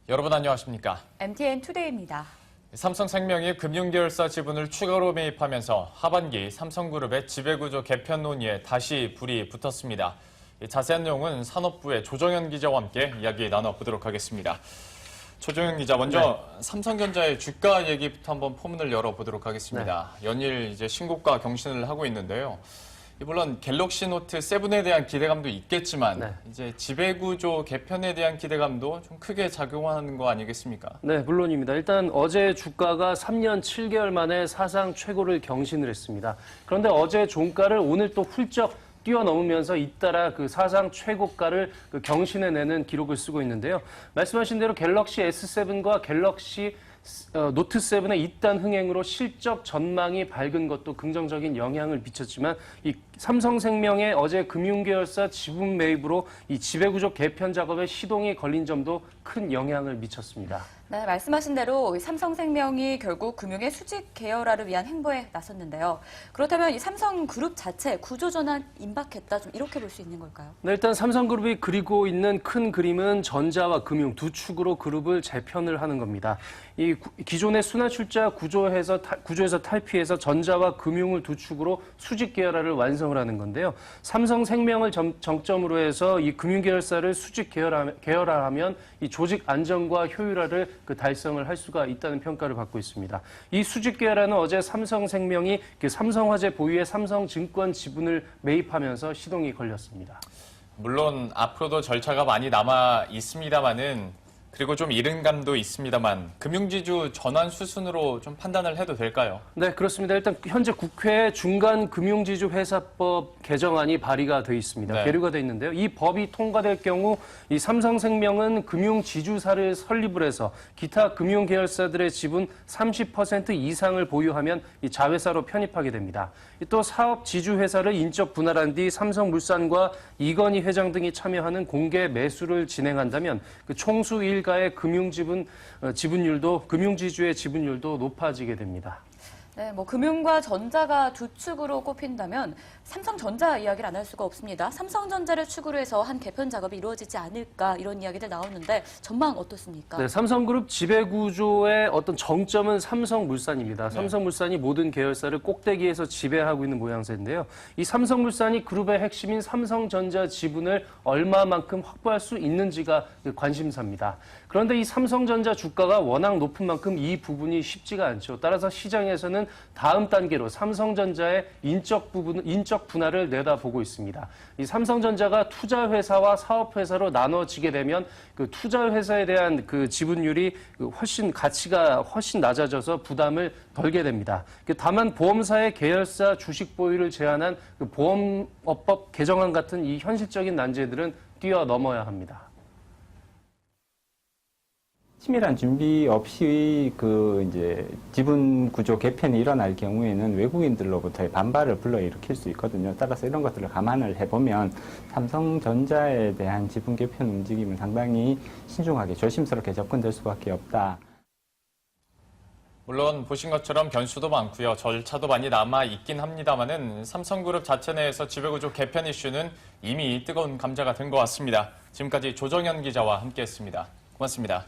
여러분 안녕하십니까? MTN 투데이입니다. 삼성생명이 금융계열사 지분을 추가로 매입하면서 하반기 삼성그룹의 지배구조 개편 논의에 다시 불이 붙었습니다. 자세한 내용은 산업부의 조정현 기자와 함께 이야기 나눠보도록 하겠습니다. 조정현 기자, 먼저 삼성전자의 주가 얘기부터 한번 포문을 열어보도록 하겠습니다. 연일 이제 신고가 경신을 하고 있는데요. 물론 갤럭시 노트 7에 대한 기대감도 있겠지만 이제 지배구조 개편에 대한 기대감도 좀 크게 작용하는 거 아니겠습니까? 네, 물론입니다. 일단 어제 주가가 3년 7개월 만에 사상 최고를 경신을 했습니다. 그런데 어제 종가를 오늘 또 훌쩍 뛰어넘으면서 잇따라 그 사상 최고가를 경신해내는 기록을 쓰고 있는데요. 말씀하신 대로 갤럭시 S7과 갤럭시 노트 7의 잇단 흥행으로 실적 전망이 밝은 것도 긍정적인 영향을 미쳤지만 이 삼성생명의 어제 금융계열사 지분 매입으로 이 지배구조 개편 작업에 시동이 걸린 점도 큰 영향을 미쳤습니다. 네, 말씀하신 대로 삼성생명이 결국 금융의 수직 계열화를 위한 행보에 나섰는데요. 그렇다면 이 삼성그룹 자체 구조전환 임박했다, 좀 이렇게 볼 수 있는 걸까요? 네, 일단 삼성그룹이 그리고 있는 큰 그림은 전자와 금융 두 축으로 그룹을 재편을 하는 겁니다. 이 기존의 순환출자 구조에서 탈피해서 전자와 금융을 두 축으로 수직 계열화를 완성을 하는 건데요. 삼성생명을 정점으로 해서 이 금융계열사를 수직 계열화하면 이 조직 안정과 효율화를 달성을 할 수가 있다는 평가를 받고 있습니다. 이 수직 계열화는 어제 삼성생명이 삼성화재 보유의 삼성증권 지분을 매입하면서 시동이 걸렸습니다. 물론 앞으로도 절차가 많이 남아 있습니다만은 그리고 좀 이른 감도 있습니다만 금융지주 전환 수순으로 좀 판단을 해도 될까요? 네, 그렇습니다. 일단 현재 국회에 중간금융지주회사법 개정안이 발의가 돼 있습니다. 계류가 돼 있는데요. 이 법이 통과될 경우 이 삼성생명은 금융지주사를 설립을 해서 기타 금융계열사들의 지분 30% 이상을 보유하면 이 자회사로 편입하게 됩니다. 또 사업지주회사를 인적 분할한 뒤 삼성물산과 이건희 회장 등이 참여하는 공개 매수를 진행한다면 그 총수 일가의 지분율도 금융지주의 지분율도 높아지게 됩니다. 네, 금융과 전자가 두 축으로 꼽힌다면 삼성전자 이야기를 안 할 수가 없습니다. 삼성전자를 축으로 해서 한 개편 작업이 이루어지지 않을까 이런 이야기들 나오는데 전망 어떻습니까? 네, 삼성그룹 지배구조의 어떤 정점은 삼성물산입니다. 삼성물산이 모든 계열사를 꼭대기에서 지배하고 있는 모양새인데요. 이 삼성물산이 그룹의 핵심인 삼성전자 지분을 얼마만큼 확보할 수 있는지가 관심사입니다. 그런데 이 삼성전자 주가가 워낙 높은 만큼 이 부분이 쉽지가 않죠. 따라서 시장에서는 다음 단계로 삼성전자의 인적 분할을 내다보고 있습니다. 이 삼성전자가 투자회사와 사업회사로 나눠지게 되면 그 투자회사에 대한 그 지분율이 가치가 훨씬 낮아져서 부담을 덜게 됩니다. 다만 보험사의 계열사 주식 보유를 제한한 그 보험업법 개정안 같은 이 현실적인 난제들은 뛰어넘어야 합니다. 치밀한 준비 없이 이제 지분 구조 개편이 일어날 경우에는 외국인들로부터의 반발을 불러일으킬 수 있거든요. 따라서 이런 것들을 감안을 해보면 삼성전자에 대한 지분 개편 움직임은 상당히 신중하게 조심스럽게 접근될 수밖에 없다. 물론 보신 것처럼 변수도 많고요. 절차도 많이 남아 있긴 합니다만은 삼성그룹 자체 내에서 지배구조 개편 이슈는 이미 뜨거운 감자가 된 것 같습니다. 지금까지 조정현 기자와 함께했습니다. 고맙습니다.